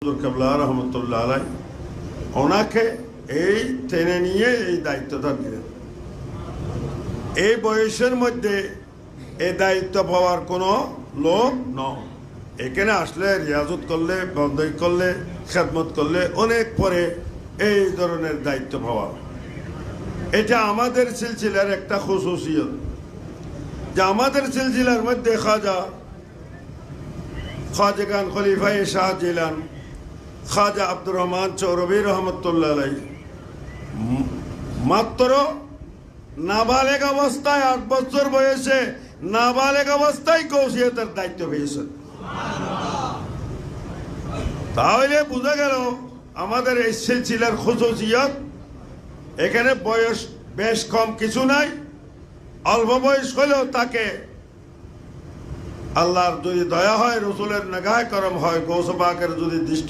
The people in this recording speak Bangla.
হুজুর কেবলা রহমতুল্লাহ আলাই ওনাকে এই টেনে নিয়ে এই দায়িত্বটা দিলেন। এই বয়সের মধ্যে এই দায়িত্ব পাওয়ার কোনো লোক নয়। এখানে আসলে রিয়াজত করলে, বন্দী করলে, খেদমত করলে অনেক পরে এই ধরনের দায়িত্ব পাওয়া। এটা আমাদের সিলসিলার একটা খুশুসিয়ত যে আমাদের সিলসিলার মধ্যে খাজাগান খলিফা শাহ জিলান, খাজা আব্দুর রহমান চৌরবী রহমতুল্লাহ আলাই মাত্র নাবালেগ অবস্থায় 8 বছর বয়সে নাবালেগ অবস্থায় গৌসিয়তের দায়িত্ব পেয়েছেন। তাহলে বোঝা গেল আমাদের এই সিলসিলার খুশুসিয়ত। এখানে বয়স বেশ কম কিছু নাই, অল্প বয়স হলেও তাকে আল্লাহর যদি দয়া হয়, রসুলের নেগাহ করম হয়, গৌস পাকের যদি দৃষ্টি